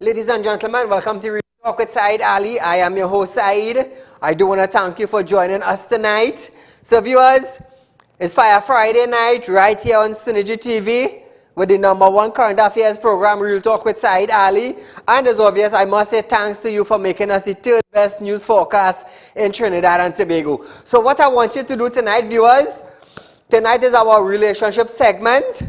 Ladies and gentlemen, welcome to Real Talk with Saieed Ali. I am your host, Saeed. I do want to thank you for joining us tonight. So viewers, it's Fire Friday night right here on Synergy TV with the #1 current affairs program, Real Talk with Saieed Ali. And as obvious, I must say thanks to you for making us the third best news forecast in Trinidad and Tobago. So what I want you to do tonight, viewers, tonight is our relationship segment.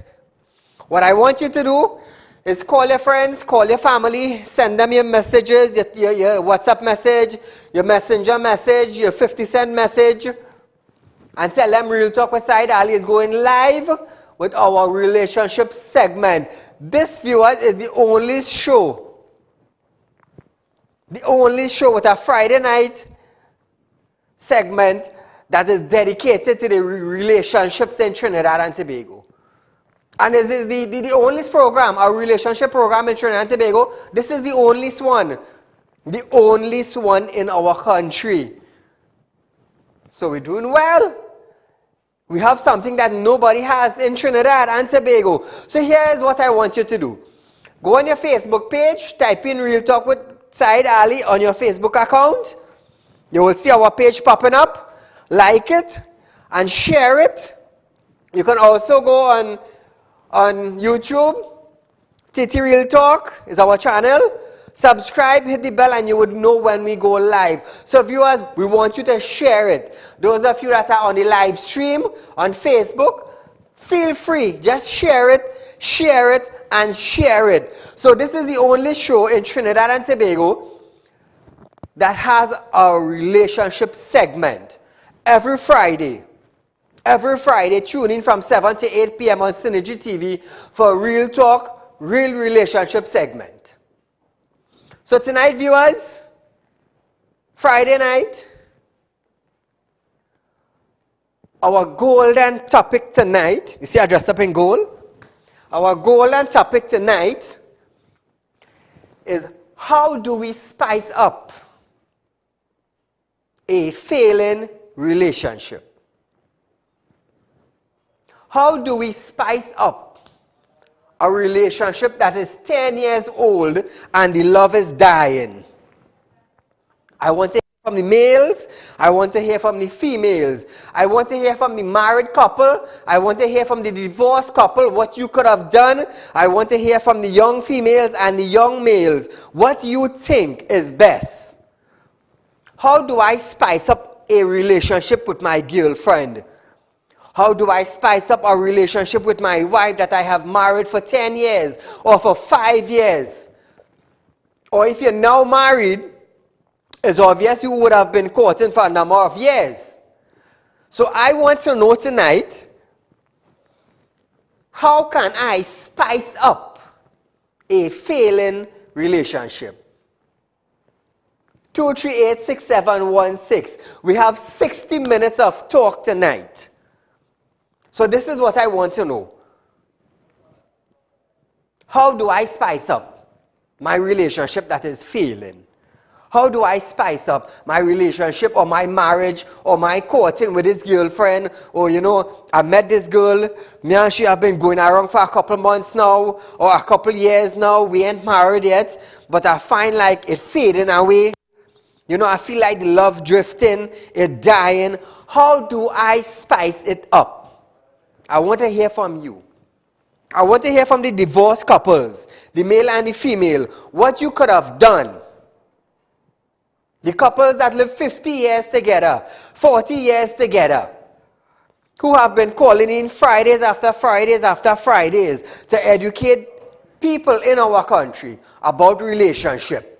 What I want you to do is call your friends, call your family, send them your messages, your WhatsApp message, your messenger message, your 50-cent message, and tell them Real Talk with Saieed Ali is going live with our relationship segment. This, viewers, is the only show with a Friday night segment that is dedicated to the relationships in Trinidad and Tobago. And this is the only program, our relationship program in Trinidad and Tobago. This is the only one in our country. So we're doing well. We have something that nobody has in Trinidad and Tobago. So here's what I want you to do. Go on your Facebook page, type in Real Talk with Saieed Ali on your Facebook account. You will see our page popping up. Like it and share it. You can also go on YouTube. TT Real Talk is our channel. Subscribe, hit the bell, and you would know when we go live. So viewers, we want you to share it. Those of you that are on the live stream on Facebook, feel free. Just share it, and share it. So this is the only show in Trinidad and Tobago that has a relationship segment. Every Friday, tune in from 7 to 8 p.m. on Synergy TV for Real Talk, Real Relationship segment. So tonight, viewers, Friday night, our golden topic tonight, you see I dressed up in gold? Our golden topic tonight is how do we spice up a failing relationship? How do we spice up a relationship that is 10 years old and the love is dying? I want to hear from the males. I want to hear from the females. I want to hear from the married couple. I want to hear from the divorced couple what you could have done. I want to hear from the young females and the young males what you think is best. How do I spice up a relationship with my girlfriend? How do I spice up a relationship with my wife that I have married for 10 years or for 5 years? Or if you're now married, it's obvious you would have been courting for a number of years. So I want to know tonight, how can I spice up a failing relationship? 238-6716. We have 60 minutes of talk tonight. So this is what I want to know. How do I spice up my relationship that is failing? How do I spice up my relationship or my marriage or my courting with this girlfriend? Or, I met this girl, me and she have been going around for a couple months now or a couple years now. We ain't married yet, but I find like it fading away. I feel like the love drifting, it dying. How do I spice it up? I want to hear from you. I want to hear from the divorced couples, the male and the female, what you could have done. The couples that live 50 years together, 40 years together, who have been calling in Fridays after Fridays after Fridays to educate people in our country about relationship.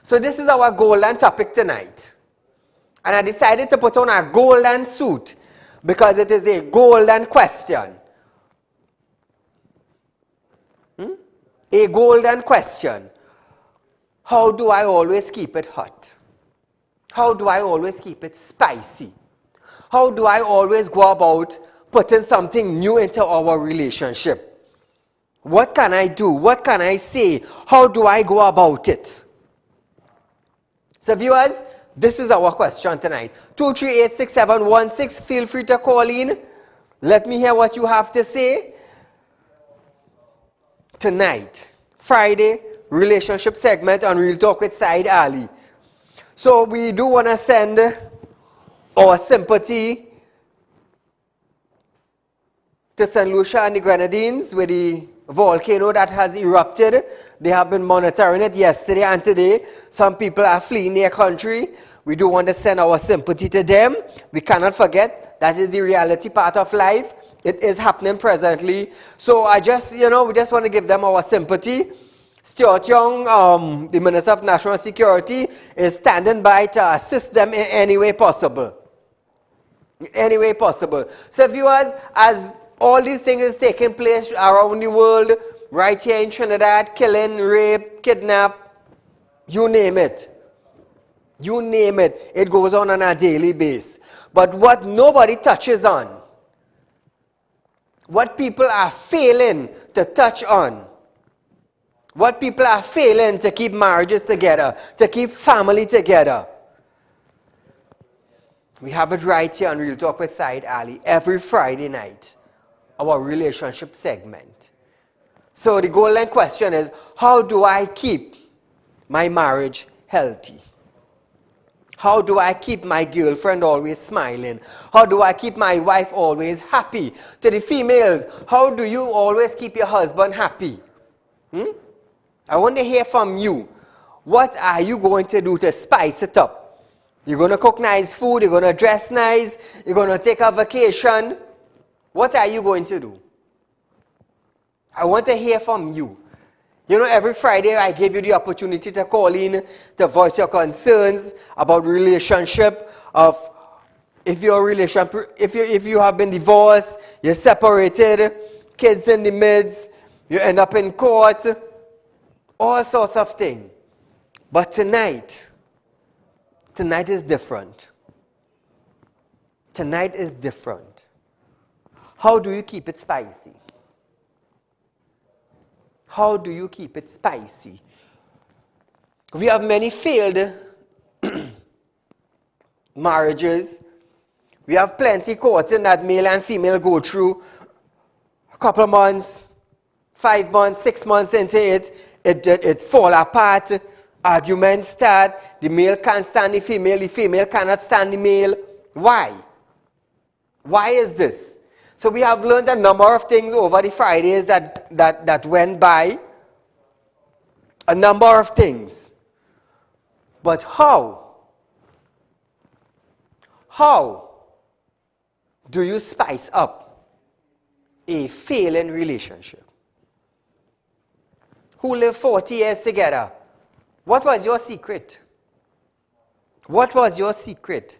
So this is our golden topic tonight. And I decided to put on a golden suit because it is a golden question. A golden question. How do I always keep it hot? How do I always keep it spicy? How do I always go about putting something new into our relationship? What can I do? What can I say? How do I go about it? So viewers, this is our question tonight. 238-6716. Feel free to call in. Let me hear what you have to say. Tonight, Friday, relationship segment on Real Talk with Saieed Ali. So we do want to send our sympathy to St. Lucia and the Grenadines with the volcano that has erupted. They have been monitoring it yesterday and today. Some people are fleeing their country. We do want to send our sympathy to them. We cannot forget that is the reality part of life. It is happening presently. So we just want to give them our sympathy. Stuart Young, the Minister of National Security, is standing by to assist them in any way possible. In any way possible. So viewers, as all these things is taking place around the world, right here in Trinidad, killing, rape, kidnap, you name it. You name it. It goes on a daily basis. But what nobody touches on, what people are failing to touch on, what people are failing to keep marriages together, to keep family together. We have it right here on Real Talk with Saieed Ali every Friday night, our relationship segment. So the golden question is, how do I keep my marriage healthy? How do I keep my girlfriend always smiling? How do I keep my wife always happy? To the females, how do you always keep your husband happy? I want to hear from you. What are you going to do to spice it up? You're going to cook nice food, you're going to dress nice, you're going to take a vacation. What are you going to do? I want to hear from you. You know, every Friday I give you the opportunity to call in, to voice your concerns about relationship, of if you have been divorced, you're separated, kids in the midst, you end up in court, all sorts of things. But tonight is different. Tonight is different. How do you keep it spicy? How do you keep it spicy? We have many failed marriages. We have plenty courting that male and female go through. A couple of months, 5 months, 6 months into it fall apart. Arguments start. The male can't stand the female cannot stand the male. Why? Why is this? So we have learned a number of things over the Fridays that went by. A number of things. But how? How do you spice up a failing relationship? Who lived 40 years together? What was your secret? What was your secret?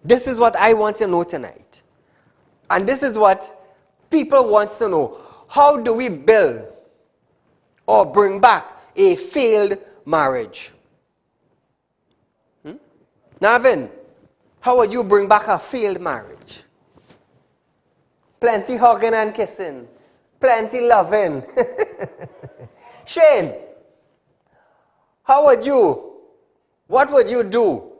This is what I want to know tonight. And this is what people want to know. How do we build or bring back a failed marriage? Navin, how would you bring back a failed marriage? Plenty hugging and kissing. Plenty loving. Shane, what would you do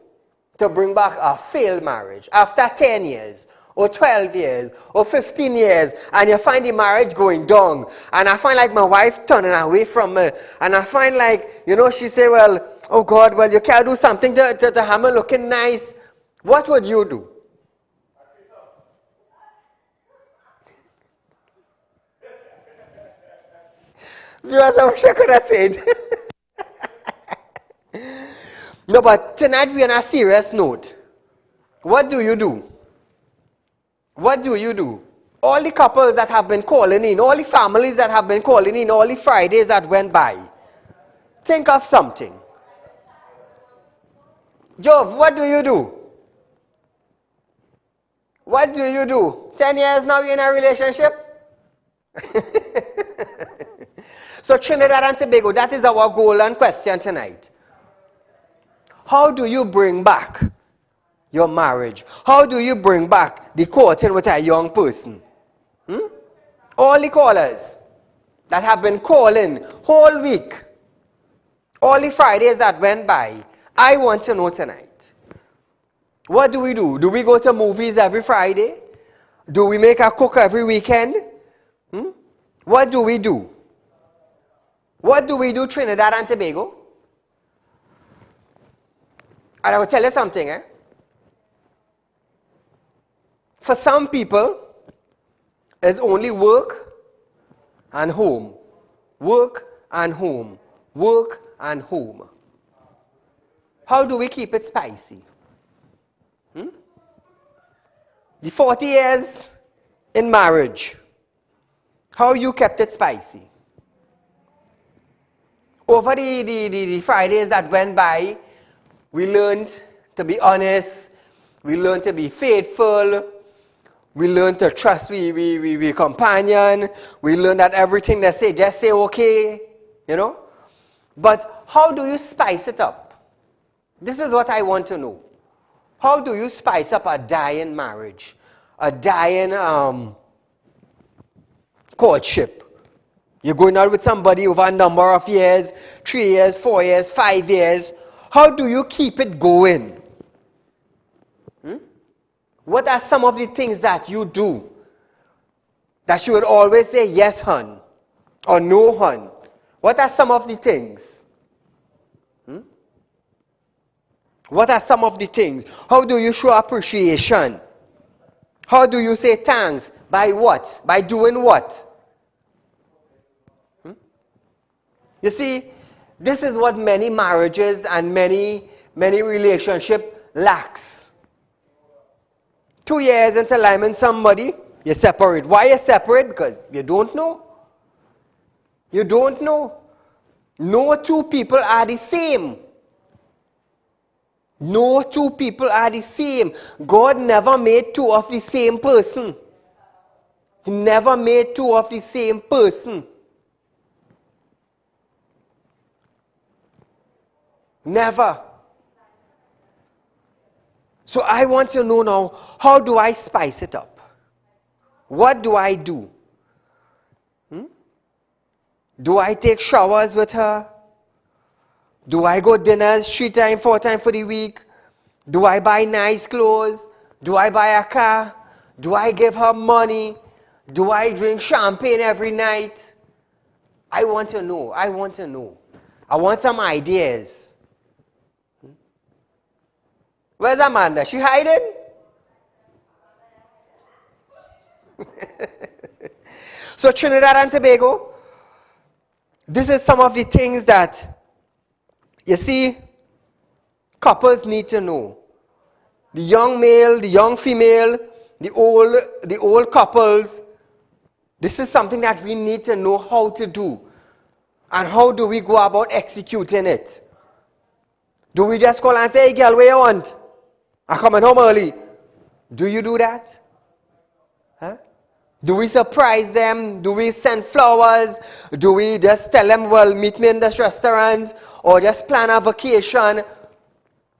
to bring back a failed marriage after 10 years? Or 12 years, or 15 years, and you find the marriage going down, and I find like my wife turning away from me, and I find like, she say, well, oh God, well, you can't do something to have me looking nice. What would you do? Viewers, I wish I could have said. No, but tonight we're on a serious note. What do you do? What do you do? All the couples that have been calling in, all the families that have been calling in, all the Fridays that went by, think of something. Jove, what do you do? What do you do? 10 years now you're in a relationship? So Trinidad and Tobago, that is our golden question tonight. How do you bring back your marriage? How do you bring back the courting with a young person? All the callers that have been calling whole week, all the Fridays that went by, I want to know tonight. What do we do? Do we go to movies every Friday? Do we make a cook every weekend? What do we do? What do we do Trinidad and Tobago? And I will tell you something, eh? For some people, it's only work and home. Work and home. Work and home. How do we keep it spicy? The 40 years in marriage, how you kept it spicy? Over the Fridays that went by, we learned to be honest, we learned to be faithful, we learned to trust we companion, we learned that everything they say, just say okay, you know. But how do you spice it up? This is what I want to know. How do you spice up a dying marriage? A dying courtship? You're going out with somebody over a number of years, 3 years, 4 years, 5 years. How do you keep it going? What are some of the things that you do that you would always say, yes, hon, or no, hon? What are some of the things? What are some of the things? How do you show appreciation? How do you say thanks? By what? By doing what? You see, this is what many marriages and many relationships lacks. 2 years into life and somebody, you separate. Why you separate? Because you don't know. You don't know. No two people are the same. No two people are the same. God never made two of the same person. He never made two of the same person. Never. So I want to know now, how do I spice it up? What do I do? Do I take showers with her? Do I go dinners 3 times, 4 times for the week? Do I buy nice clothes? Do I buy a car? Do I give her money? Do I drink champagne every night? I want to know. I want to know. I want some ideas. Where's Amanda? She hiding? So Trinidad and Tobago, this is some of the things that, you see, couples need to know. The young male, the young female, the old couples, this is something that we need to know how to do. And how do we go about executing it? Do we just call and say, hey girl, what you want? I'm coming home early. Do you do that? Huh? Do we surprise them? Do we send flowers? Do we just tell them, well, meet me in this restaurant? Or just plan a vacation?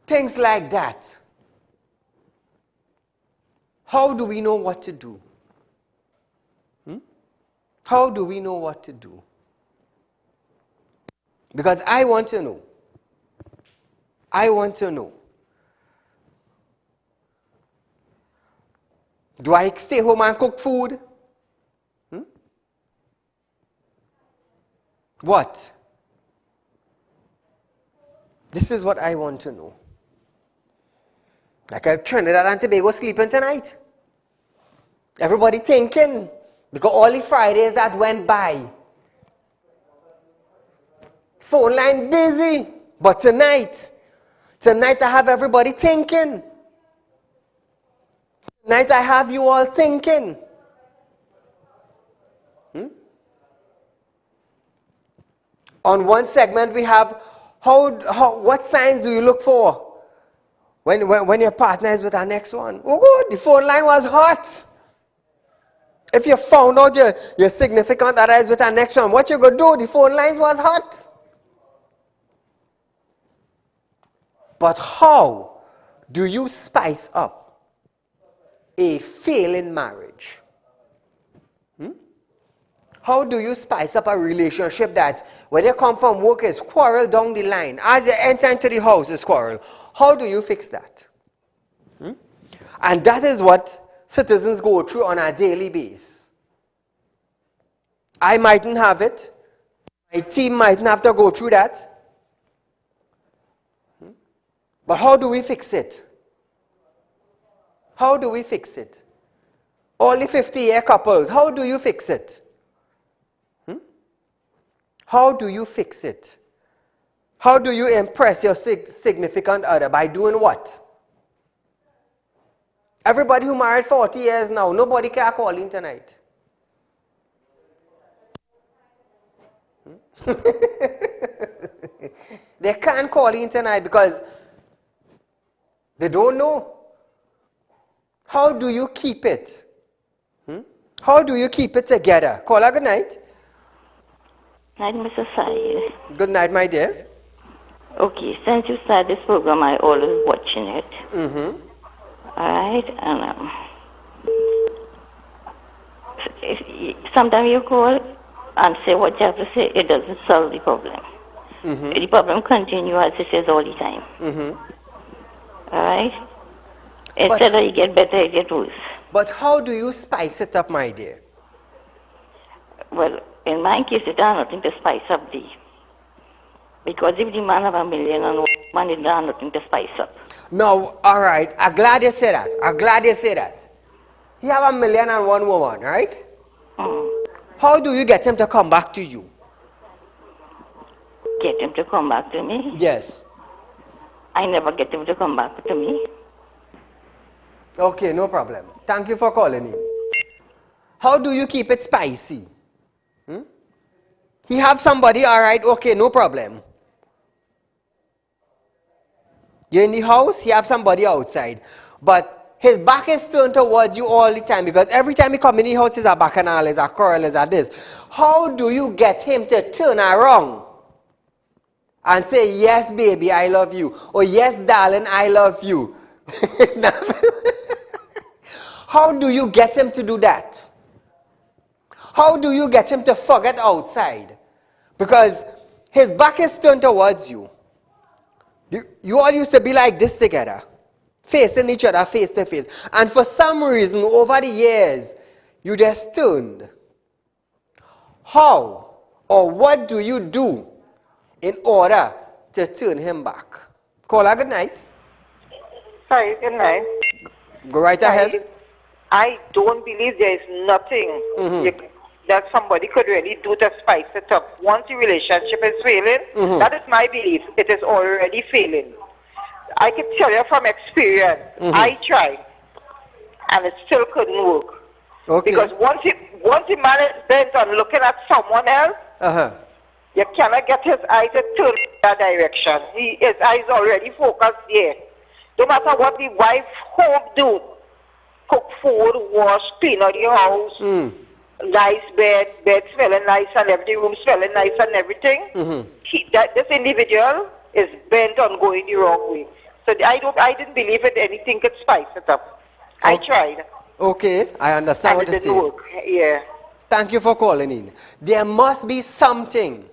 Things like that. How do we know what to do? How do we know what to do? Because I want to know. I want to know. Do I stay home and cook food? What? This is what I want to know. Like a Trinidad and Tobago sleeping tonight. Everybody thinking. Because all the Fridays that went by. Phone line busy. But tonight I have everybody thinking. Tonight I have you all thinking. On one segment we have, what signs do you look for when your partner is with our next one? Oh good, the phone line was hot. If you found out your significant other is with our next one, what you going to do? The phone lines was hot. But how do you spice up a failing marriage? How do you spice up a relationship that when you come from work is quarrel down the line? As you enter into the house is quarrel. How do you fix that? And that is what citizens go through on a daily basis. I mightn't have it. My team mightn't have to go through that. But how do we fix it? How do we fix it? Only 50-year couples, how do you fix it? How do you fix it? How do you impress your significant other? By doing what? Everybody who married 40 years now, nobody can call in tonight. They can't call in tonight because they don't know. How do you keep it? How do you keep it together? Caller, good night. Night, Mr. Saieed. Good night, my dear. Okay, since you started this program, I always watching it. Alright, and sometimes you call and say what you have to say, it doesn't solve the problem. The problem continues as it is all the time. Alright? Instead of it get better, it get worse. But how do you spice it up, my dear? Well, in my case, it has nothing to spice up the. Because if the man have $1 million and woman, it has nothing to spice up. No, all right. I'm glad you say that. I'm glad you say that. He have $1 million and one woman, right? How do you get him to come back to you? Get him to come back to me? Yes. I never get him to come back to me. Okay, no problem. Thank you for calling in. How do you keep it spicy? He have somebody, all right, okay, no problem. You're in the house, he have somebody outside. But his back is turned towards you all the time because every time he come in the house, he's a bacchanal, he's a quarrel, he's a this. How do you get him to turn around and say, yes, baby, I love you, or yes, darling, I love you? How do you get him to do that? How do you get him to forget outside? Because his back is turned towards you. You all used to be like this together, facing each other face to face. And for some reason, over the years, you just turned. How or what do you do in order to turn him back? Caller, good night. Sorry, good night. Go right ahead. I don't believe there is nothing that somebody could really do to spice it up. Once the relationship is failing, that is my belief. It is already failing. I can tell you from experience, I tried, and it still couldn't work. Okay. Because once the man is bent on looking at someone else, you cannot get his eye to turn in that direction. His eyes already focused there. No matter what the wife home do, cook food, wash, clean out your house, nice bed smelling nice and every room smelling nice and everything. This individual is bent on going the wrong way. So I didn't believe that anything could spice it up. I tried. Okay, I understand what you're saying. And it didn't work. Yeah. Thank you for calling in. There must be something.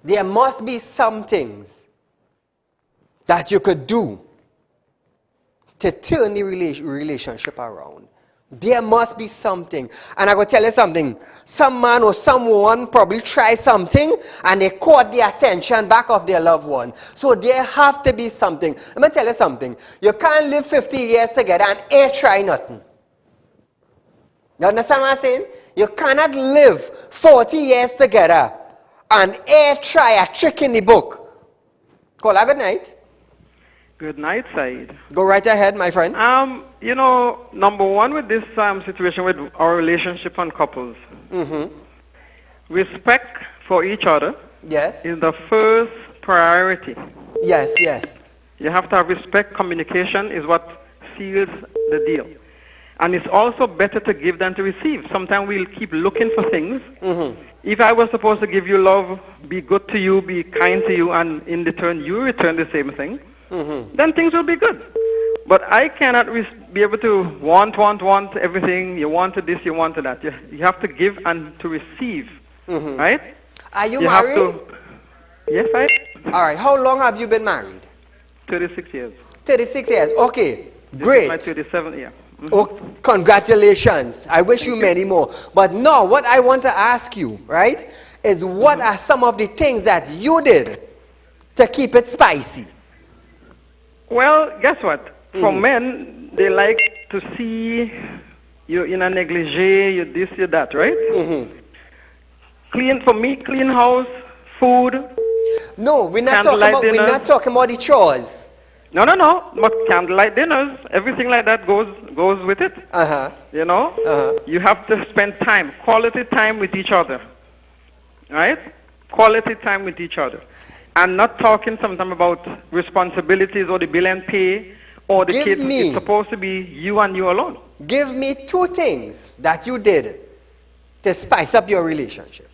There must be some things that you could do to turn the relationship around. There must be something. And I go tell you something. Some man or someone probably try something and they caught the attention back of their loved one. So there have to be something. Let me tell you something. You can't live 50 years together and try nothing. You understand what I'm saying? You cannot live 40 years together and try a trick in the book. Caller, good night. Good night, Saeed. Go right ahead, my friend. You know, number one with this situation with our relationship and couples, respect for each other is the first priority. Yes, yes. You have to have respect. Communication is what seals the deal. And it's also better to give than to receive. Sometimes we'll keep looking for things. If I was supposed to give you love, be good to you, be kind to you, and in return you return the same thing, then things will be good. But I cannot be able to want everything. You wanted this, you wanted that. You have to give and to receive, right? Are you married? Yes, I. All right. How long have you been married? 36 years. 36 years. Okay. This Great. is my 37th year. Oh, congratulations. I wish you many more. But now, what I want to ask you, right, is what are some of the things that you did to keep it spicy? Well, guess what? For men, they like to see you in a negligee, you this, you that, right? For me, clean house, food. No, we're not talking about the chores. No. But candlelight dinners, everything like that goes with it. You know, you have to spend time, quality time with each other, right? Quality time with each other, and not talking sometimes about responsibilities or the bill and pay or the kids. It's supposed to be you and you alone. Give me 2 things that you did to spice up your relationship.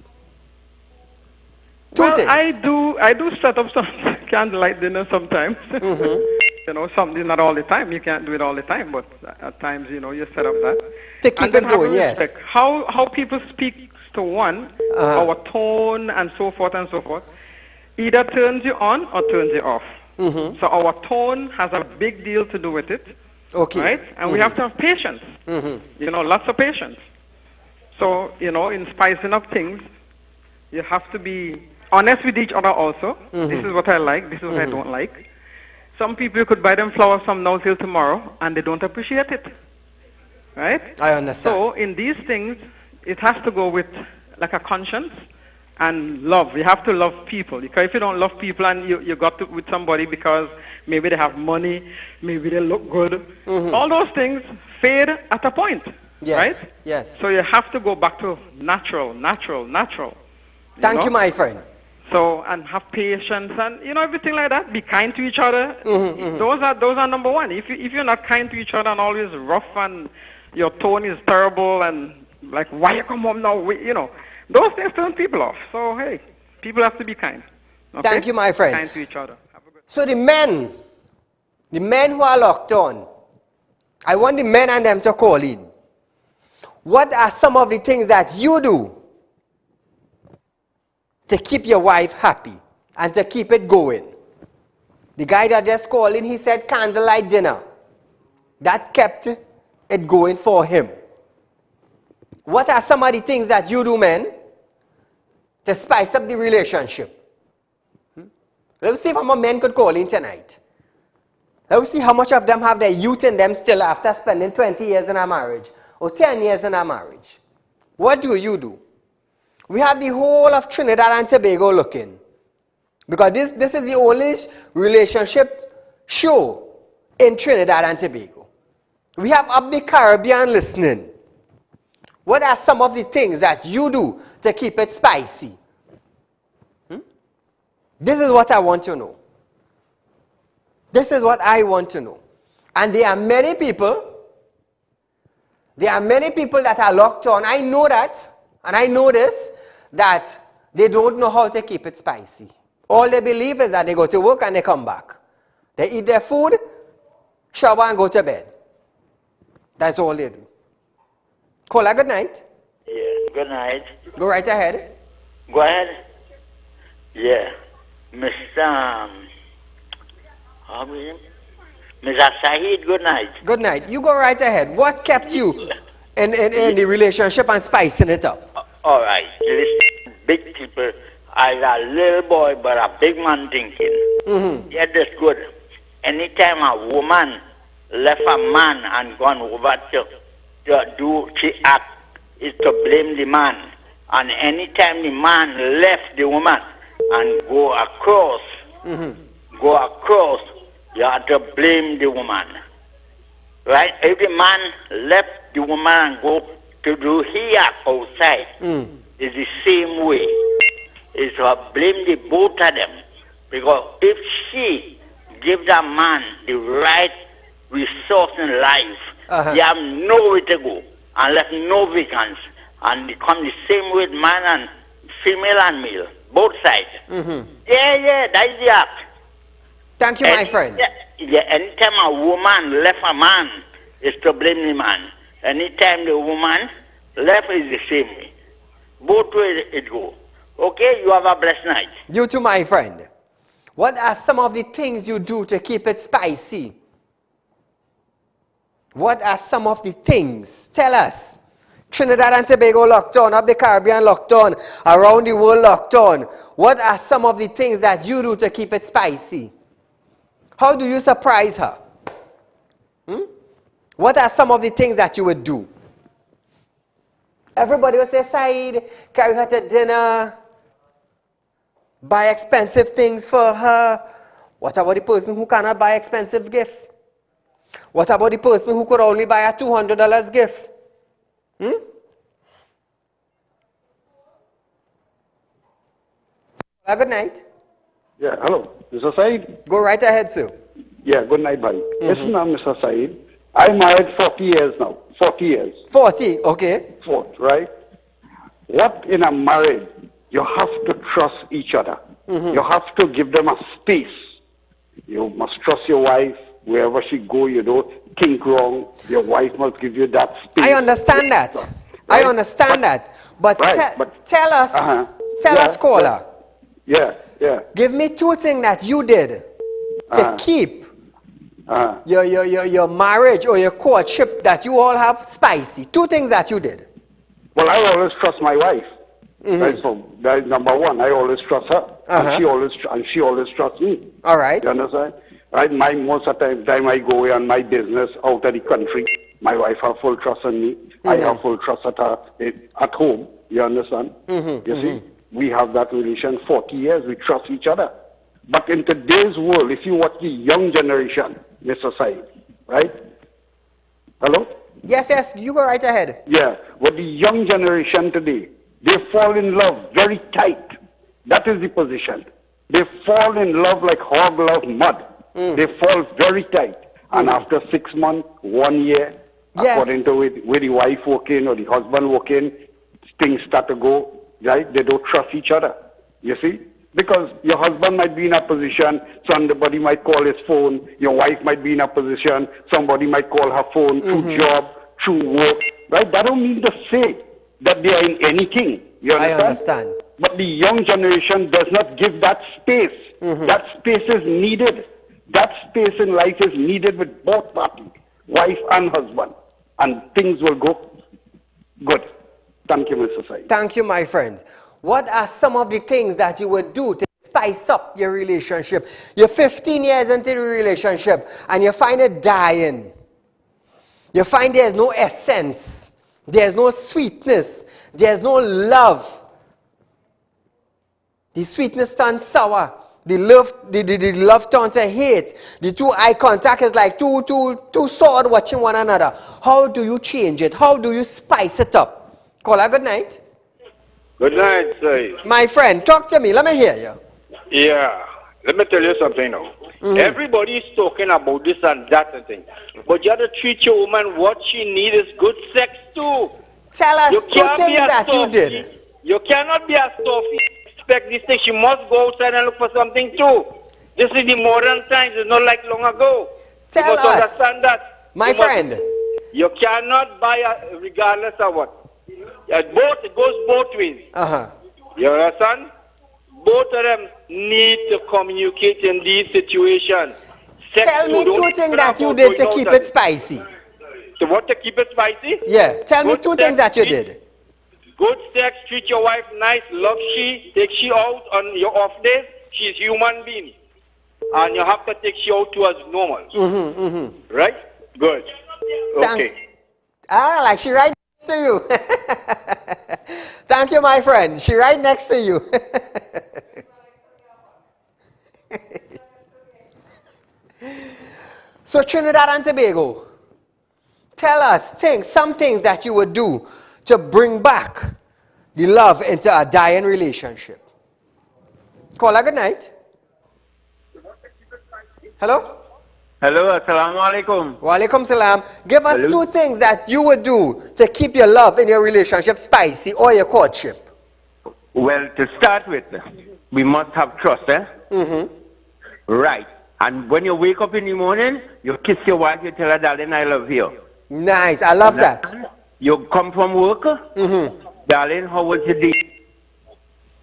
2 things. I do set up some candlelight dinner sometimes. You know, something, not all the time. You can't do it all the time, but at times, you know, you set up that. To keep it going, yes. How people speak to one, our tone and so forth, either turns you on or turns you off. So our tone has a big deal to do with it. Okay. Right? And we have to have patience. You know, lots of patience. So, you know, in spicing up things, you have to be honest with each other also. This is what I like, this is what I don't like. Some people, you could buy them flowers from now till tomorrow, and they don't appreciate it. Right? I understand. So, in these things, it has to go with like a conscience and love. You have to love people. Because if you don't love people and you got to with somebody because maybe they have money, maybe they look good, all those things fade at a point. Yes. Right? Yes. So you have to go back to natural. Thank you, my friend. So, and have patience and, you know, everything like that. Be kind to each other. Those are number one. If you're not kind to each other and always rough and your tone is terrible and like, why you come home now? You know, those things turn people off. So, hey, people have to be kind. Okay? Thank you, my friend. Kind to each other. So the men who are locked on, I want the men and them to call in. What are some of the things that you do to keep your wife happy and to keep it going? The guy that just called in, he said candlelight dinner. That kept it going for him. What are some of the things that you do, men, to spice up the relationship? Let's see if how many men could call in tonight. Let's see how much of them have their youth in them still after spending 20 years in a marriage or 10 years in a marriage. What do you do? We have the whole of Trinidad and Tobago looking. Because this is the only relationship show in Trinidad and Tobago. We have up the Caribbean listening. What are some of the things that you do to keep it spicy? This is what I want to know. This is what I want to know. And there are many people that are locked on. I know that, and I know this, that they don't know how to keep it spicy. All they believe is that they go to work and they come back. They eat their food, shower and go to bed. That's all they do. Kola, good night. Yeah, good night. Go right ahead. Go ahead. Yeah. Mr. Saieed, good night. Good night. You go right ahead. What kept you in the relationship and spicing it up? All right. Listen, big people. I was a little boy, but a big man thinking. Yeah, that's good. Anytime a woman left a man and gone over to do she act, is to blame the man. And anytime the man left the woman and go across, you have to blame the woman. Right? If the man left the woman and go to do he act outside, it's the same way. It's to blame the both of them. Because if she gives that man the right resource in life, you have nowhere to go and left no vacancy. And it come the same with man and female and male, both sides. Yeah, that's the act. Thank you, my friend. Yeah, anytime a woman left a man, it's to blame the man. Anytime the woman left, is the same way. Both ways it go. Okay, you have a blessed night. You too, my friend. What are some of the things you do to keep it spicy? What are some of the things? Tell us. Trinidad and Tobago locked on, up the Caribbean locked on, around the world locked on. What are some of the things that you do to keep it spicy? How do you surprise her? What are some of the things that you would do? Everybody will say, Saeed, carry her to dinner, buy expensive things for her. What about the person who cannot buy expensive gift? What about the person who could only buy a $200 gift? Good night. Yeah, hello. Mr. Saeed? Go right ahead, sir. Yeah, good night, buddy. Listen now, Mr. Saeed. I'm married 40 years now. 40 years. 40, okay. 40, right? What in a marriage, you have to trust each other. You have to give them a space. You must trust your wife. Wherever she go, you don't think wrong. Your wife must give you that space. I understand that. Right? I understand that. But, tell us, tell us, caller. Yeah. Give me 2 things that you did to keep your marriage or your courtship that you all have spicy. 2 things that you did. Well, I always trust my wife. Right? So that is number one. I always trust her, and she always trusts me. All right. You understand? Right? Most of the time I go on my business out of the country, my wife has full trust in me. I have full trust at her at home. You understand? You see, we have that relation 40 years. We trust each other. But in today's world, if you watch the young generation, Mr. Saeed, right? Hello? Yes, you go right ahead. Yeah, with the young generation today, they fall in love very tight. That is the position. They fall in love like hog love mud. They fall very tight. And after 6 months, 1 year, according to where the wife working or the husband working, things start to go, right? They don't trust each other. You see? Because your husband might be in a position, somebody might call his phone, your wife might be in a position, somebody might call her phone through job, through work, right? That don't mean to say that they are in anything. You understand? I understand. But the young generation does not give that space. That space is needed. That space in life is needed with both parties, wife and husband. And things will go good. Thank you, Mr. Saeed. Thank you, my friend. What are some of the things that you would do to spice up your relationship? You're 15 years into the relationship and you find it dying. You find there's no essence. There's no sweetness. There's no love. The sweetness turns sour. The love turns to hate. The 2 eye contact is like two swords watching one another. How do you change it? How do you spice it up? Caller, good night. Good night, Saeed. My friend, talk to me. Let me hear you. Yeah. Let me tell you something now. Everybody's talking about this and that and thing. But you have to treat your woman what she needs is good sex too. Tell us 2 things that you did. You cannot be a stuffy. Expect this thing. She must go outside and look for something too. This is the modern times. It's not like long ago. Tell you must us. Understand that. My friend. You cannot buy regardless of what. It goes both ways. You understand? Both of them need to communicate in these situations. Tell me 2 things that you did to keep it spicy. So what to keep it spicy? Yeah, tell me 2 things that you did. Good sex, treat your wife nice, love she, take she out on your off days. She's human being. And you have to take she out to as normal. Right? Good. Okay. Like she right next to you. Thank you, my friend. She right next to you. So Trinidad and Tobago, tell us some things that you would do to bring back the love into a dying relationship. Caller, good night. Hello? Hello, assalamu alaikum. Wa alaikum salam. Give us 2 things that you would do to keep your love in your relationship spicy or your courtship. Well, to start with, we must have trust, Right. And when you wake up in the morning, you kiss your wife, you tell her, darling, I love you. Nice. I love that. You come from work, darling, how was your day?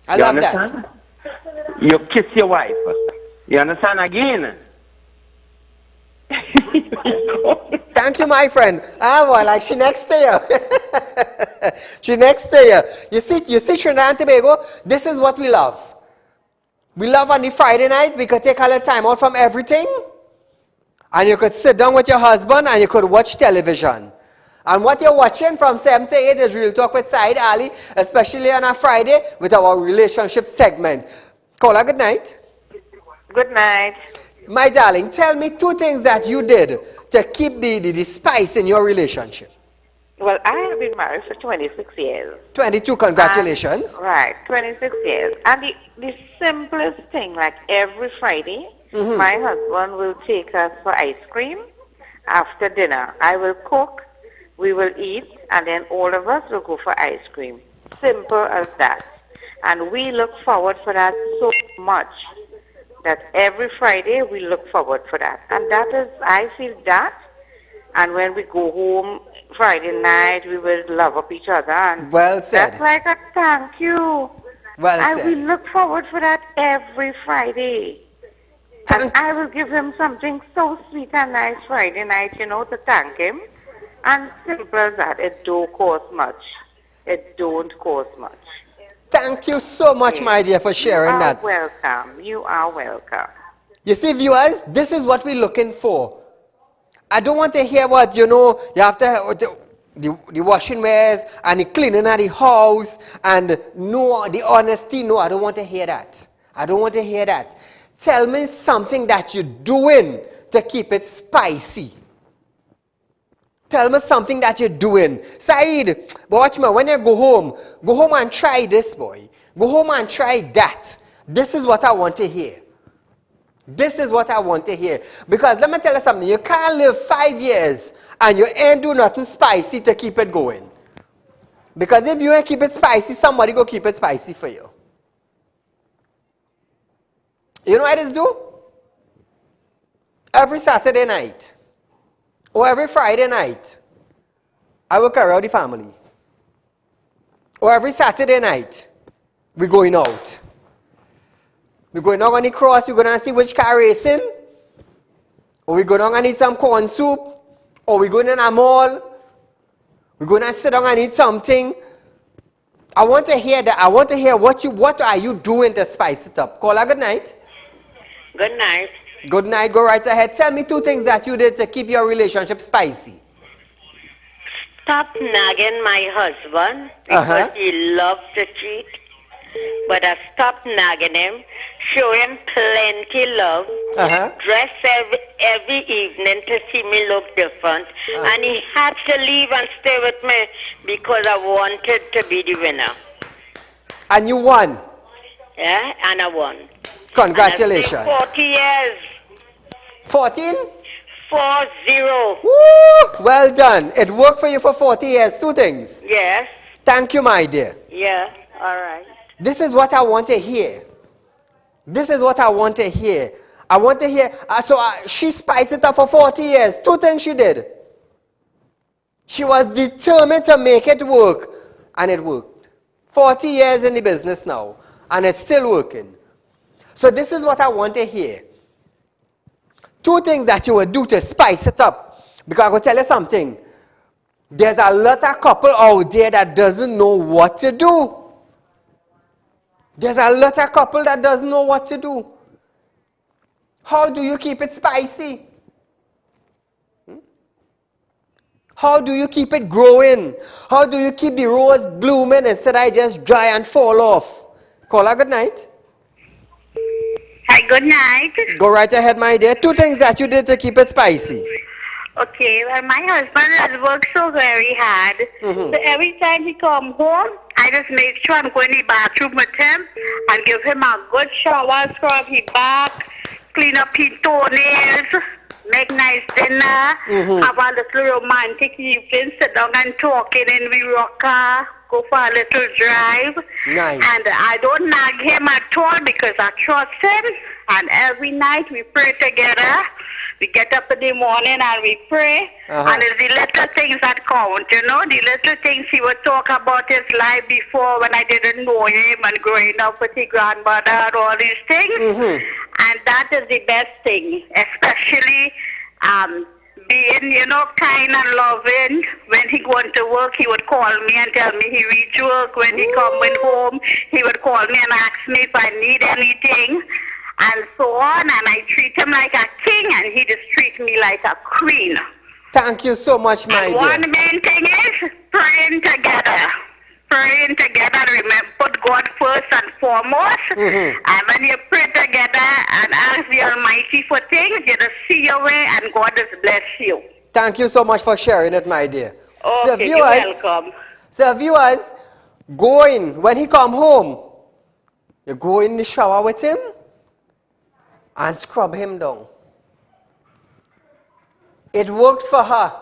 I love that. You kiss your wife. You understand again? Thank you, my friend. Boy, like she next to you. She next to you. You see Trinidad and Tobago, this is what we love. We love on the Friday night, we could take a little time out from everything. And you could sit down with your husband and you could watch television. And what you're watching from 7 to 8 is Real Talk with Saieed Ali, especially on a Friday with our relationship segment. Caller, good night. Good night. My darling, tell me 2 things that you did to keep the spice in your relationship. Well, I have been married for 26 years. 22, congratulations. Right, 26 years. And the simplest thing, like every Friday, my husband will take us for ice cream after dinner. I will cook, we will eat, and then all of us will go for ice cream. Simple as that. And we look forward for that so much that every Friday we look forward for that. And that is, I feel that. And when we go home Friday night, we will love up each other. And well said. That's like a thank you. Well and said. We look forward for that every Friday. And I will give him something so sweet and nice Friday night, to thank him. And simple as that. It don't cost much. It don't cost much. Thank you so much, my dear, for sharing that. You are welcome. You are welcome. You see, viewers, this is what we're looking for. I don't want to hear what, you have to, the washing wares and the cleaning of the house and no, the honesty. No, I don't want to hear that. I don't want to hear that. Tell me something that you're doing to keep it spicy. Tell me something that you're doing. Saeed, watch me, when you go home and try this, boy. Go home and try that. This is what I want to hear. This is what I want to hear. Because let me tell you something. You can't live 5 years and you ain't do nothing spicy to keep it going. Because if you ain't keep it spicy, somebody go keep it spicy for you. You know what this do? Every Saturday night or every Friday night, I will carry out the family. Or every Saturday night, we're going out. We're going out on the cross, we're going to see which car racing. Or we're going out and eat some corn soup. Or we're going in a mall. We're going to sit down and eat something. I want to hear that. I want to hear what are you doing to spice it up. Caller, good night. Good night. Good night. Go right ahead. Tell me 2 things that you did to keep your relationship spicy. Stop nagging my husband because he loves to cheat. But I stopped nagging him, show him plenty love, dress every evening to see me look different. And he had to leave and stay with me because I wanted to be the winner. And you won? Yeah, and I won. Congratulations. And 40 years. 14? 40. Woo! Well done. It worked for you for 40 years. 2 things. Yes. Thank you, my dear. Yeah, all right. This is what I want to hear. This is what I want to hear. I want to hear. She spiced it up for 40 years. 2 things she did. She was determined to make it work. And it worked. 40 years in the business now. And it's still working. So this is what I want to hear. 2 things that you would do to spice it up. Because I will tell you something. There's a lot of couple out there that doesn't know what to do. There's a lot of couple that doesn't know what to do. How do you keep it spicy? How do you keep it growing? How do you keep the rose blooming instead of just dry and fall off? Caller, good night. Hi, good night. Go right ahead, my dear. 2 things that you did to keep it spicy. Okay, well, my husband has worked so very hard. So every time he come home, I just make sure I'm going to the bathroom with him and give him a good shower, scrub his back, clean up his toenails, make nice dinner, have a little romantic evening, sit down and talking in the rocker, go for a little drive. Nice. And I don't nag him at all because I trust him. And every night we pray together. We get up in the morning and we pray. And it's the little things that count, The little things he would talk about his life before when I didn't know him and growing up with his grandmother and all these things. And that is the best thing, especially being, kind and loving. When he going to work, he would call me and tell me he reached work. When he coming home, he would call me and ask me if I need anything, and so on. And I treat him like a king, and he just treats me like a queen. Thank you so much, my dear. One main thing is praying together. Praying together, remember, put God first and foremost. And when you pray together and ask the Almighty for things, you just see your way and God just bless you. Thank you so much for sharing it, my dear. Okay, so viewers, you're welcome. So viewers, when he come home, you go in the shower with him and scrub him down. It worked for her.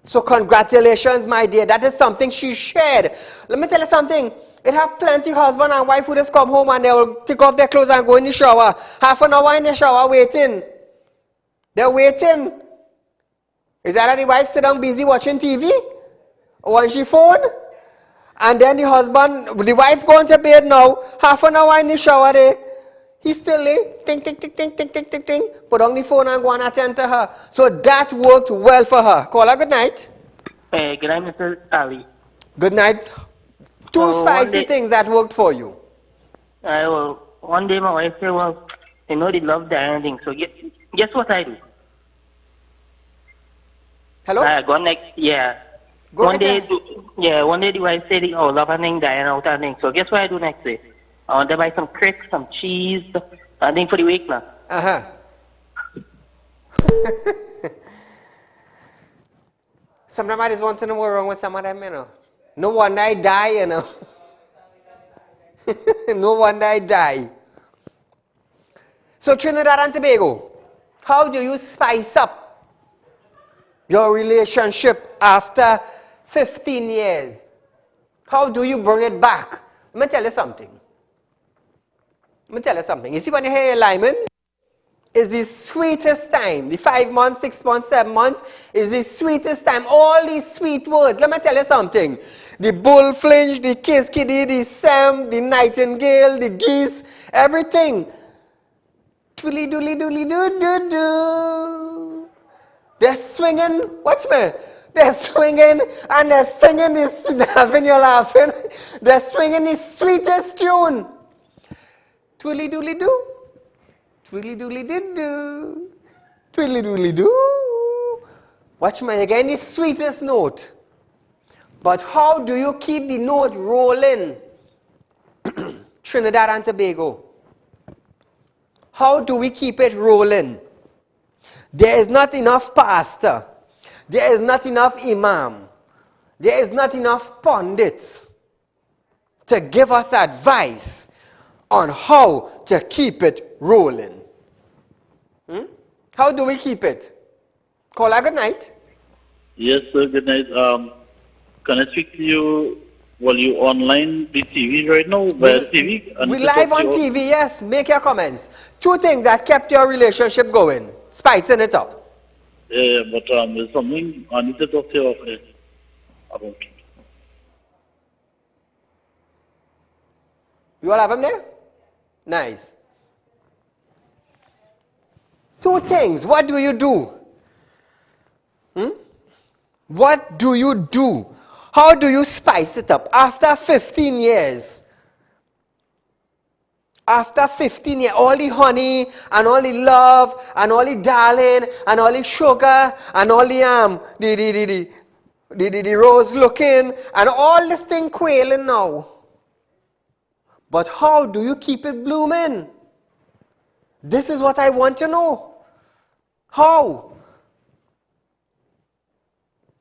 So congratulations, my dear. That is something she shared. Let me tell you something. It have plenty husband and wife who just come home and they will take off their clothes and go in the shower. Half an hour in the shower waiting. They're waiting. Is that the wife sit down busy watching TV? Or on she phone? And then the wife going to bed now. Half an hour in the shower there. He's still there. Ting, ting, ting, ting, ting, ting, ting, ting. Put on the phone and go and attend to her. So that worked well for her. Call her good night. Good night, Mr. Ali. Good night. Two spicy things that worked for you. Well, one day my wife said, well, they love the anything. So guess what I do? Hello? Go next, yeah. One day the wife said, love and thing, dying out and thing. So guess what I do next day? I want to buy some cricks, some cheese, I think for the week now. Sometimes I just want to know what's wrong with some of them, No wonder I die, No wonder I die. So Trinidad and Tobago, how do you spice up your relationship after 15 years? How do you bring it back? Let me tell you something. You see, when you hear Lyman, is the sweetest time. The 5 months, 6 months, 7 months is the sweetest time. All these sweet words. Let me tell you something. The bullfinch, the kiss kitty, the sam, the nightingale, the geese, everything. Twilly doodly doodly doo doo doo. They're swinging. Watch me. They're swinging and they're singing this. You're laughing. They're swinging the sweetest tune. Twilly doodly doo. Twiddly doodly doo doo. Twiddly doodly doo. Watch me again, the sweetest note. But how do you keep the note rolling? Trinidad and Tobago. How do we keep it rolling? There is not enough pastor. There is not enough imam. There is not enough pundits to give us advice on how to keep it rolling. How do we keep it? Caller, good night. Yes, sir, good night. Can I speak to you while you online the TV right now? Via TV? We live on TV, yes. Make your comments. 2 things that kept your relationship going. Spicing it up. Yeah, but there's something I need to talk to you about. You all have them there? Nice. 2 things. What do you do? What do you do? How do you spice it up? After 15 years. After 15 years, all the honey and all the love and all the darling and all the sugar and all the rose looking and all this thing quailing now. But how do you keep it blooming? This is what I want to know. How?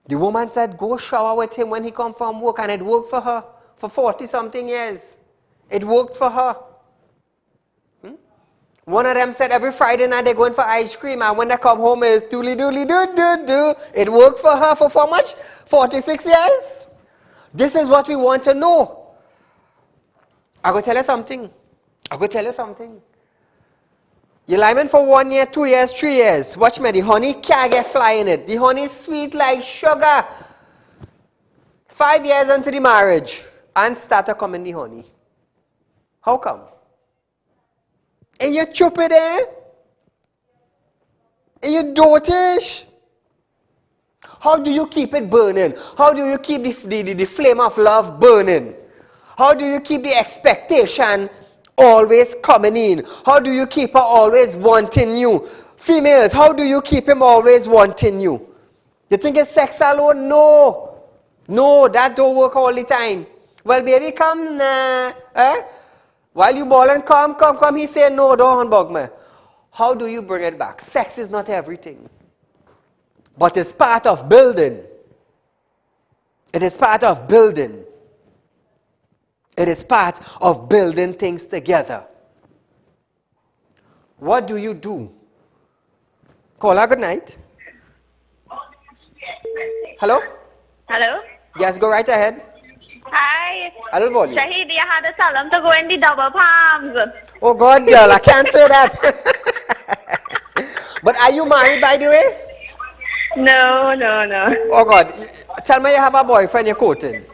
The woman said, go shower with him when he come from work, and it worked for her for 40-something years. It worked for her. One of them said every Friday night they're going for ice cream, and when they come home is doodly doodly doo doo doo. It worked for her for how much? 46 years. This is what we want to know. I'm going to tell you something. You lie for 1 year, 2 years, 3 years. Watch me, the honey can't get fly in it. The honey is sweet like sugar. 5 years into the marriage, and started coming the honey. How come? And you chop it there? And you dotish? How do you keep it burning? How do you keep the flame of love burning? How do you keep the expectation always coming in? How do you keep her always wanting you? Females, how do you keep him always wanting you? You think it's sex alone? No. No, that don't work all the time. Well, baby, come now. While you bawling, come. He say, no, don't bug me. How do you bring it back? Sex is not everything. But it's part of building. It is part of building. It is part of building things together. What do you do? Call her good night. Hello? Hello? Yes, go right ahead. Hi. A little volume. Sayeed, you had to tell them to go in the double palms. Oh God, girl, I can't say that. But are you married, by the way? No. Oh God, tell me you have a boyfriend you're courting.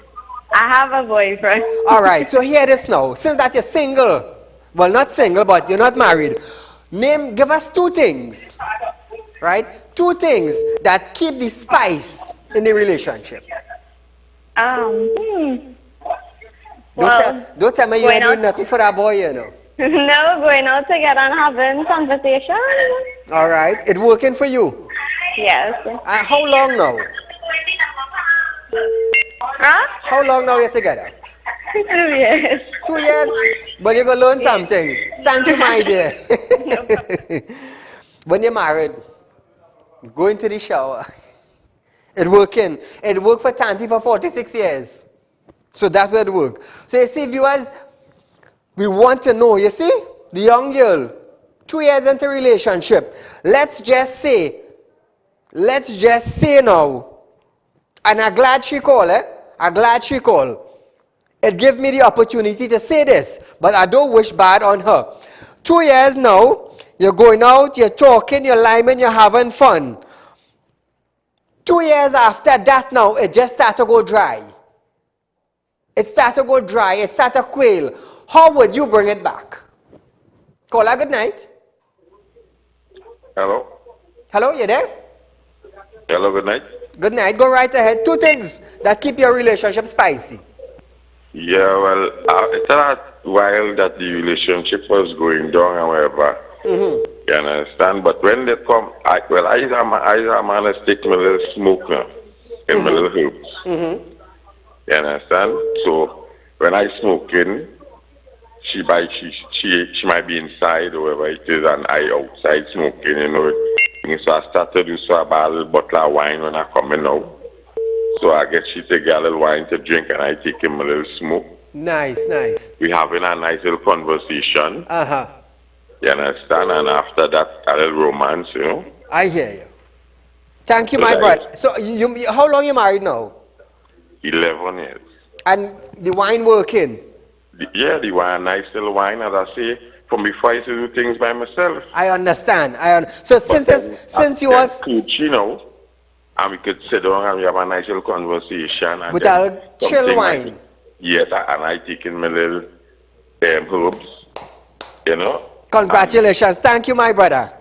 I have a boyfriend. All right, so hear this now. Since that you're single, well, not single, but you're not married, give us 2 things, right? 2 things that keep the spice in the relationship. Don't tell me you ain't doing nothing for that boy, you know. No, going out together and having conversation. All right, it working for you? Yes. How long now? Huh? How long now you're together? 2 years. 2 years? But you're going to learn something. Thank you, my dear. When you're married, go into the shower. It working. It worked for Tanti for 46 years. So that would work. So you see, viewers, we want to know, you see, the young girl, 2 years into relationship. Let's just say now, and I'm glad she called, I'm glad she called. It gave me the opportunity to say this, but I don't wish bad on her. 2 years now, you're going out, you're talking, you're liming, you're having fun. 2 years after that now, it just started to go dry. It started to go dry, it started to quail. How would you bring it back? Call her good night. Hello? Hello, you there? Hello, good night. Good night, go right ahead. 2 things that keep your relationship spicy. Yeah, well, it's a while that the relationship was going down and whatever. Mm-hmm. You understand? But when they come, I man to stick my little smoke now in my little herbs. Mm-hmm. You understand? So when I smoke in, she might be inside or whatever it is, and I outside smoking, you know. So I started to do a little bottle of wine when I come in now. So I guess she take a little wine to drink and I take him a little smoke. Nice. We having a nice little conversation. Uh-huh. You understand? And after that, a little romance, you know. I hear you. Thank you, my brother. So you how long you married now? 11 years. And the wine working? The wine, nice little wine, as I say. From before I used to do things by myself. I understand. So since you was coach, you know, and we could sit down and we have a nice little conversation. And with a chill wine. Yes, and I take in my little herbs, you know. Congratulations. Thank you, my brother.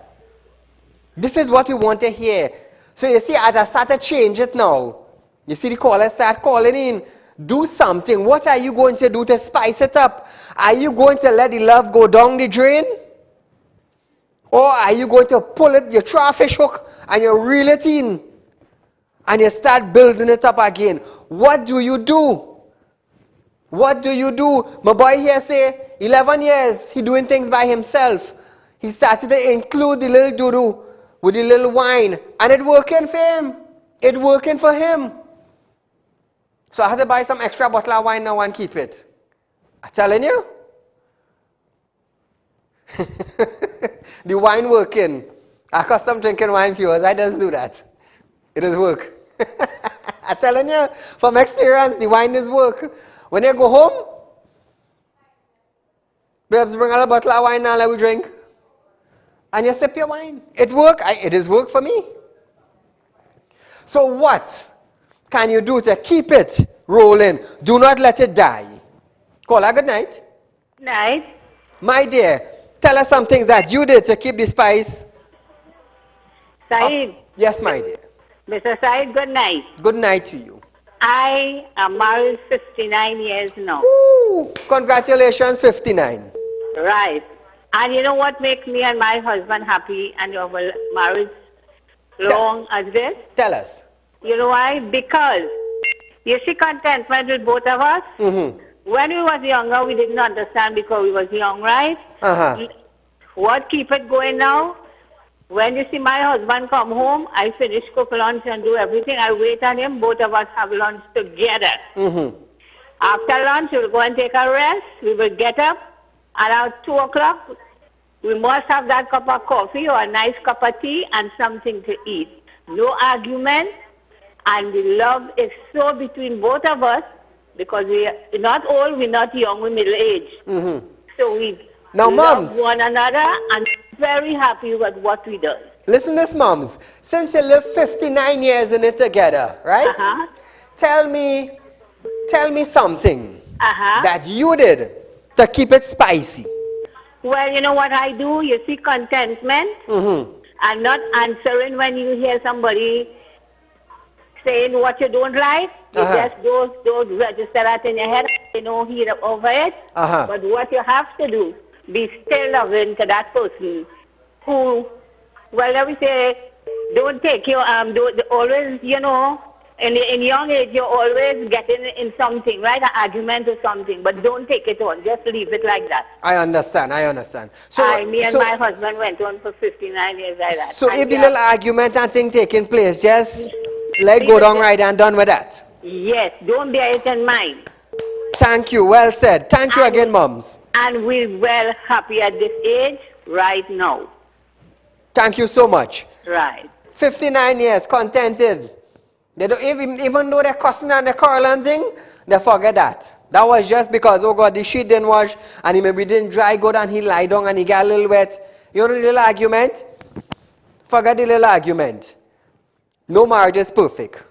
This is what we want to hear. So you see, as I start to change it now, you see the callers start calling in. Do something. What are you going to do to spice it up? Are you going to let the love go down the drain? Or are you going to pull it, your fish hook, and you reel it in? And you start building it up again. What do you do? What do you do? My boy here say, 11 years, he doing things by himself. He started to include the little doo-doo with the little wine. And it working for him. It working for him. So I had to buy some extra bottle of wine now and keep it. I'm telling you. The wine working. I custom drinking wine viewers. I just do that. It does work. I'm telling you, from experience, the wine does work. When you go home, babes, bring a little bottle of wine now, let me drink. And you sip your wine. It work. It has worked for me. So what can you do to keep it rolling? Do not let it die. Call her good night. Night. My dear, tell us some things that you did to keep the spice. Saeed. Yes, my dear. Mr. Said, good night. Good night to you. I am married 59 years now. Woo! Congratulations, 59. Right. And you know what makes me and my husband happy and you were married long as this? Tell us. You know why? Because you see contentment with both of us. Mm-hmm. When we was younger, we didn't understand because we was young, right? Uh-huh. What keep it going now? When you see my husband come home, I finish cook lunch and do everything. I wait on him. Both of us have lunch together. Mm-hmm. After lunch, we'll go and take a rest. We will get up. Around 2 o'clock, we must have that cup of coffee or a nice cup of tea and something to eat. No argument. And the love is so between both of us because we're not old, we're not young, we're middle-aged. Mm-hmm. So we now, love moms, one another and very happy with what we do. Listen to this, moms. Since you live 59 years in it together, right? Uh-huh. Tell me something Uh-huh. that you did to keep it spicy. Well, you know what I do? You see contentment Mm-hmm. and not answering when you hear somebody saying what you don't like. You Uh-huh. just don't register that in your head. You know, hear over it. Uh-huh. But what you have to do, be still loving to that person who, well, let me say, don't take your, don't always, you know, in young age, you're always getting in something, right? An argument or something, but don't take it on. Just leave it like that. I understand. So, Me and my husband went on for 59 years like that. So And if the we little argument and thing taking place, just let go down right and done with that. Yes, don't bear it in mind. Thank you. Well said. Thank you again, moms. And we're well happy at this age right now. Thank you so much. Right. 59 years, contented. They don't even though they're cussing and they're quarreling thing, they forget that. That was just because, oh God, the sheet didn't wash and he maybe didn't dry good and he lie down and he got a little wet. You know the little argument? Forget the little argument. No marriage is perfect.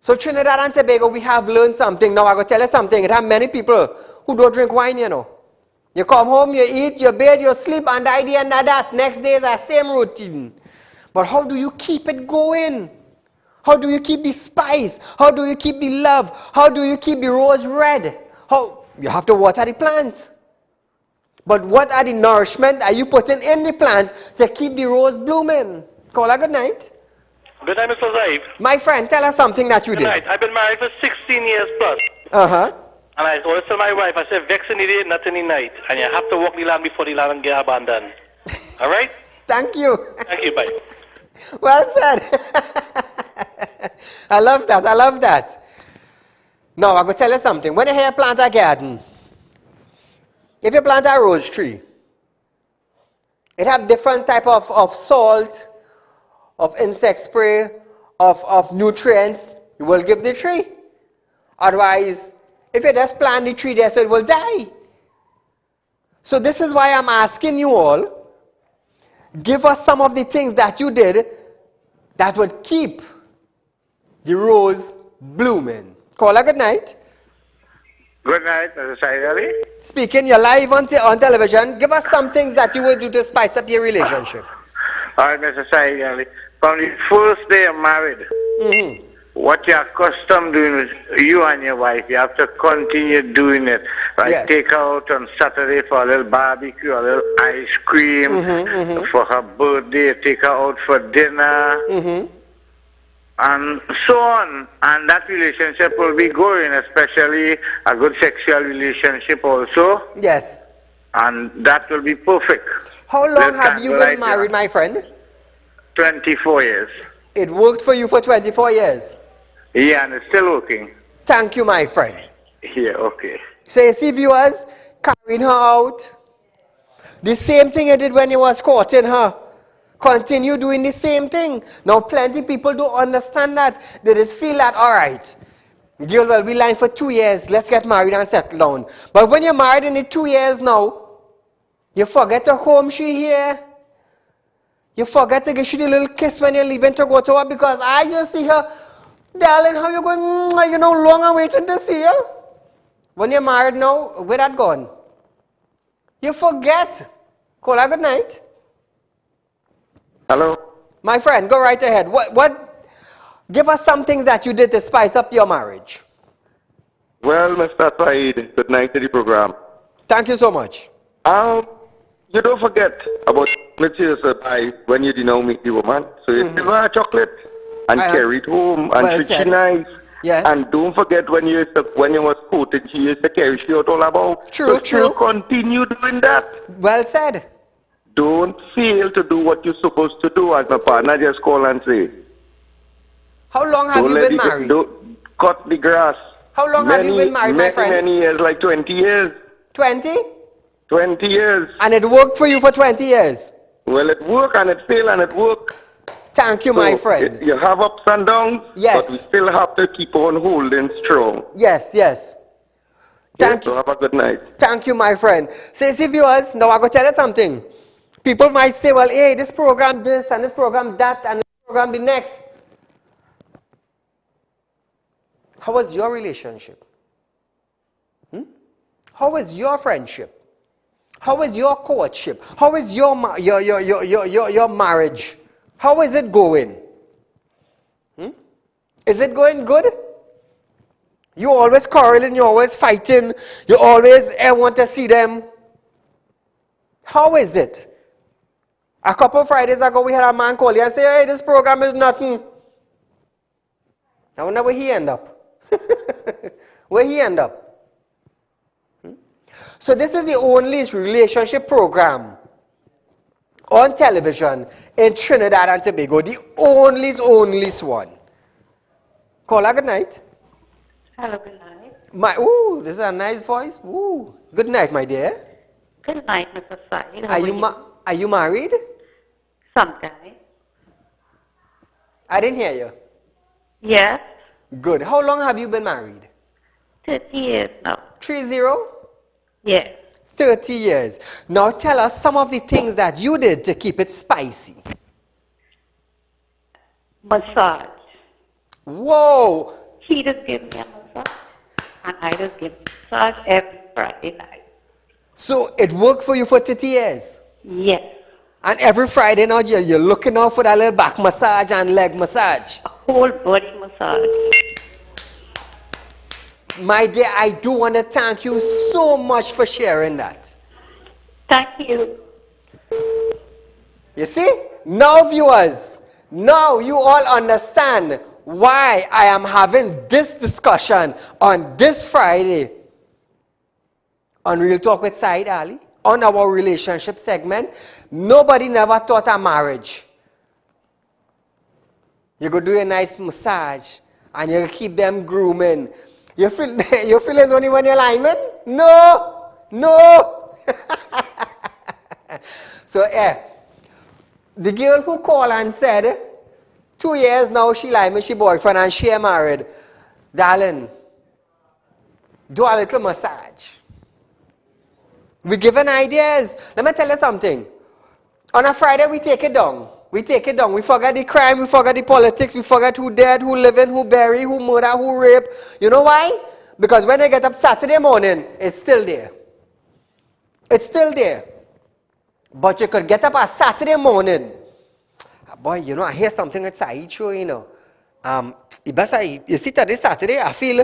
So Trinidad and Tobago, we have learned something. Now I'm going to tell you something. It have many people who don't drink wine, you know. You come home, you eat, you bed, you sleep, and the idea and that. Next day is the same routine. But how do you keep it going? How do you keep the spice? How do you keep the love? How do you keep the rose red? How? You have to water the plant. But what are the nourishment that you putting in the plant to keep the rose blooming? Caller, good night. Good night, Mr. Zaib. My friend, tell us something that you Good did. night. I've been married for 16 years plus. Uh-huh. And I always tell my wife, I said, vex in the day, not in the night. And you have to walk the land before the land get abandoned. All right? Thank you. Thank you, bye. Well said. I love that. Now, I'm going to tell you something. When you hear plant a garden, if you plant a rose tree, it have different type of salt, of insect spray, of nutrients you will give the tree. Otherwise, if you just plant the tree there, so it will die. So this is why I'm asking you all, give us some of the things that you did that would keep the rose blooming. Caller, good night. Good night, Mr. Saieed Ali. Speaking, you're live on television. Give us some things that you would do to spice up your relationship. All right, Mr. Saieed Ali. From the first day of married, what you're accustomed doing with you and your wife, you have to continue doing it. Right? Yes. Take her out on Saturday for a little barbecue, a little ice cream. For her birthday, take her out for dinner. And so on. And that relationship will be going, especially a good sexual relationship also. Yes. And that will be perfect. How long have you been married, my friend? 24 years. It worked for you for 24 years? Yeah, and it's still working. Thank you, my friend. Yeah, okay. So you see, viewers, carrying her out. The same thing you did when you was courting her. Continue doing the same thing. Now, plenty people don't understand that. They just feel that, all right, girl will be lying for 2 years. Let's get married and settle down. But when you're married in the 2 years now, you forget to comb she here. You forget to give she the little kiss when you're leaving to go to her because I just see her, darling, how you going, you know, long and waiting to see her. When you're married now, where that gone? You forget. Caller, good night. Hello. My friend, go right ahead. Give us some things that you did to spice up your marriage. Well, Mr. Saeed, good night to the program. Thank you so much. You don't forget about material surprise when you didn't meet the woman. So you give her a chocolate and carry it home and treat she nice. Yes. And don't forget when you was courting, she used to carry she out all about. True, so continue doing that. Well said. Don't fail to do what you're supposed to do, as my partner just call and say. How long have you been married? Don't cut the grass. How long have you been married, my friend? Many years, like 20 years. 20? 20 years. And it worked for you for 20 years? Well, it worked and it failed and it worked. Thank you, my friend. You have ups and downs, yes, but we still have to keep on holding strong. Yes, yes. Thank you. So have a good night. Thank you, my friend. So, see, viewers, now I'm going to tell you something. People might say, well, hey, this program this and this program that and this program the next. How was your relationship? How was your friendship? How is your courtship? How is your marriage? How is it going? Is it going good? You always quarreling, you always fighting, you always want to see them. How is it? A couple of Fridays ago, we had a man call you and say, hey, this program is nothing. I wonder where he end up. Where he end up. So this is the only relationship program on television in Trinidad and Tobago. The only one. Caller, good night. Hello, good night. Ooh, this is a nice voice. Ooh, good night, my dear. Good night, Mr. Saeed. Are you married? Sometime. I didn't hear you. Yes. Good. How long have you been married? 30 years now. 30? Yes. 30 years. Now tell us some of the things that you did to keep it spicy. Massage. Whoa. He just gave me a massage, and I just give massage every Friday night. So it worked for you for 30 years? Yes. And every Friday night you're looking out for that little back massage and leg massage? A whole body massage. My dear, I do want to thank you so much for sharing that. Thank you. You see? Now, viewers, now you all understand why I am having this discussion on this Friday on Real Talk with Saieed Ali, on our relationship segment. Nobody never thought of marriage. You go do a nice massage and you keep them grooming. You feel it's only when you're lying? No. So, the girl who called and said, 2 years now she lied with she boyfriend and she married. Darling, do a little massage. We're giving ideas. Let me tell you something. On a Friday, we take it down. We forget the crime, we forget the politics, we forget who dead, who living, who buried, who murder, who rape. You know why? Because when I get up Saturday morning, it's still there. It's still there. But you could get up on Saturday morning. Boy, you know, I hear something at Saieed show, you know. You see today, Saturday, I feel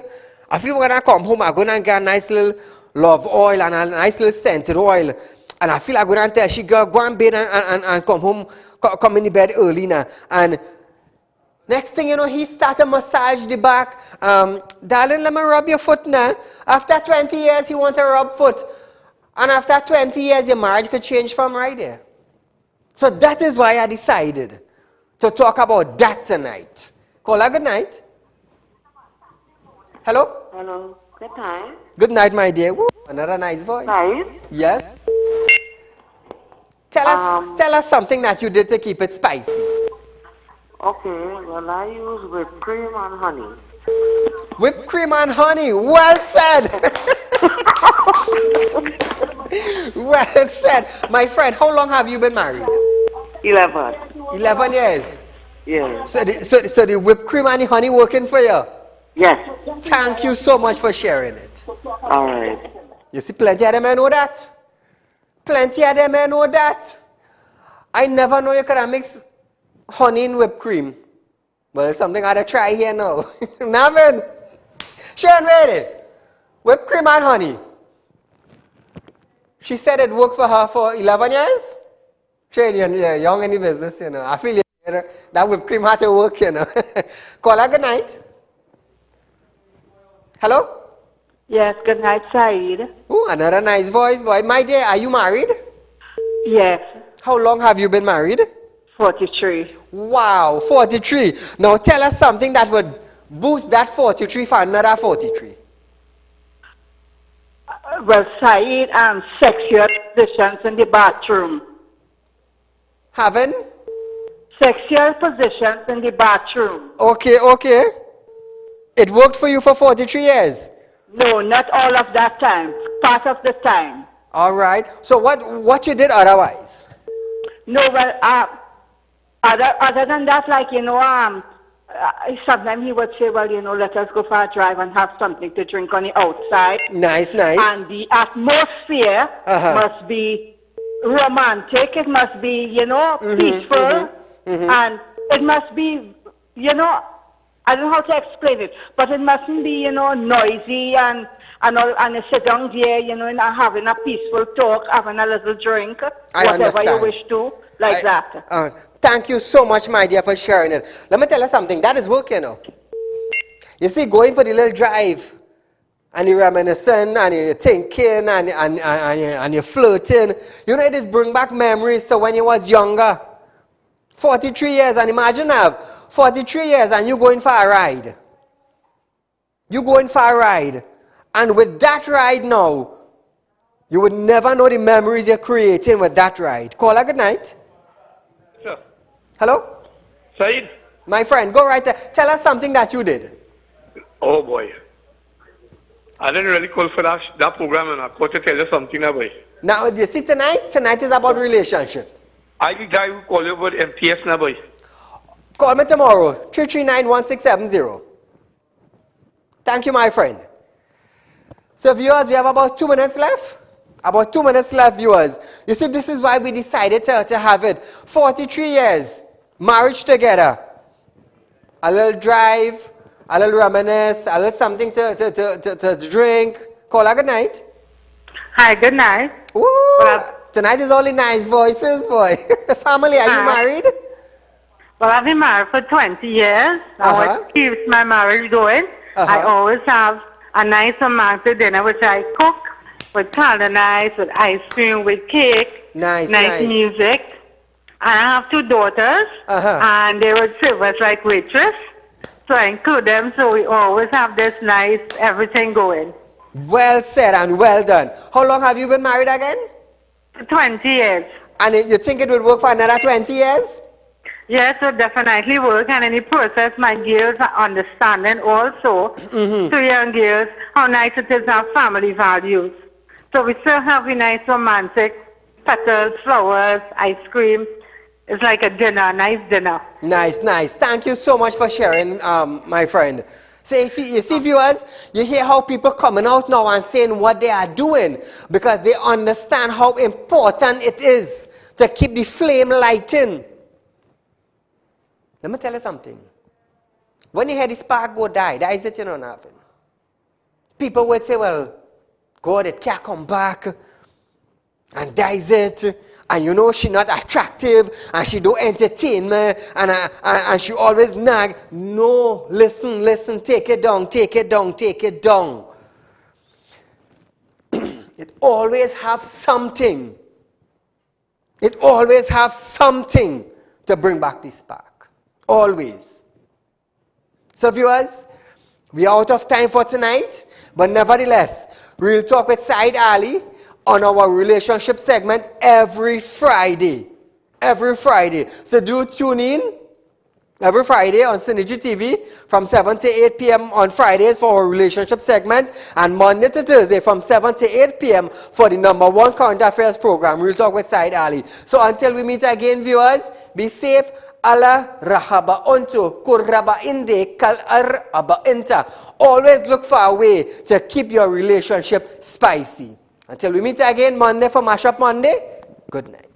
when I come home, I'm going to get a nice little love oil and a nice little scented oil. And I feel I'm going to tell she go and bed and come home, come in the bed early now. And next thing you know, he started to massage the back. Darling, let me rub your foot now. After 20 years, he want to rub foot. And after 20 years, your marriage could change from right there. So that is why I decided to talk about that tonight. Caller, good night. Hello? Hello. Good night. Good night, my dear. Woo, another nice voice. Nice. Yes. Tell us something that you did to keep it spicy. Okay, well, I use whipped cream and honey. Whipped cream and honey. Well said. Well said. My friend, how long have you been married? 11. 11 years? Yes. So the whipped cream and the honey working for you? Yes. Thank you so much for sharing it. All right. You see, plenty of them may know that. Plenty of them may know that. I never know you could mix honey in whipped cream. Well, it's something I had to try here now. Navin, Sharon, ready? Whipped cream and honey. She said it worked for her for 11 years. Sharon, you're young in the business, you know. I feel that whipped cream had to work, you know. Call her good night. Hello? Yes, good night, Saeed. Oh, another nice voice, boy. My dear, are you married? Yes. How long have you been married? 43. Wow, 43. Now tell us something that would boost that 43 for another 43. Well, Saeed, sexual positions in the bathroom. Having? Sexual positions in the bathroom. Okay, okay. It worked for you for 43 years? No, not all of that time. Part of the time. All right. So what you did otherwise? No, well, other than that, like, you know, sometimes he would say, well, you know, let us go for a drive and have something to drink on the outside. Nice, nice. And the atmosphere must be romantic. It must be, you know, peaceful. And it must be, you know, I don't know how to explain it, but it mustn't be, you know, noisy and you sit down there, you know, and having a peaceful talk, having a little drink, whatever you wish to, like that. Thank you so much, my dear, for sharing it. Let me tell you something. That is work, you know. You see, going for the little drive, and you're reminiscing, and you're thinking, and you're flirting, you know, it is bring back memories to when you was younger. 43 years, and imagine now, 43 years, and you're going for a ride. You're going for a ride. And with that ride now, you would never know the memories you're creating with that ride. Call her good night. Sure. Hello? Saeed? My friend, go right there. Tell us something that you did. Oh, boy. I didn't really call for that program, and I called to tell you something, boy. Now, you see, tonight is about relationship. I the guy who call you about MTS, now, boy. Call me tomorrow, 339-1670. Thank you, my friend. So, viewers, we have about 2 minutes left. About 2 minutes left, viewers. You see, this is why we decided to have it. 43 years, marriage together. A little drive, a little reminisce, a little something to drink. Call her good night. Hi, good night. Ooh, tonight is only nice voices, boy. Family, are you married? Well, I've been married for 20 years. What keeps my marriage going? I always have a nice romantic dinner, which I cook with candle ice, with ice cream, with cake, nice music. And I have 2 daughters, and they would serve us like waitress. So I include them, so we always have this nice everything going. Well said and well done. How long have you been married again? 20 years. And you think it would work for another 20 years? Yes, it would definitely work. And in the process, my girls are understanding also, 2 young girls, how nice it is to have family values. So we still have a nice romantic petals, flowers, ice cream. It's like a dinner, a nice dinner. Nice, nice. Thank you so much for sharing, my friend. So you see, viewers, you hear how people coming out now and saying what they are doing because they understand how important it is to keep the flame lighting. Let me tell you something. When you hear the spark go die is it, you know, nothing. People would say, well, God, it can't come back. And dies it. And you know, she not attractive. And she don't entertain me. And she always nag. No, listen. Take it down. It always have something. It always have something to bring back the spark. Always. So viewers, we are out of time for tonight, but nevertheless, we'll talk with Saieed Ali on our relationship segment every Friday. Every Friday. So do tune in every Friday on Synergy TV from 7 to 8 p.m. on Fridays for our relationship segment, and Monday to Thursday from 7 to 8 p.m. for the #1 current affairs program. We'll talk with Saieed Ali. So until we meet again, viewers, be safe. Ala rahaba onto kuraba inde kal aba inta. Always look for a way to keep your relationship spicy. Until we meet again Monday for Mashup Monday, good night.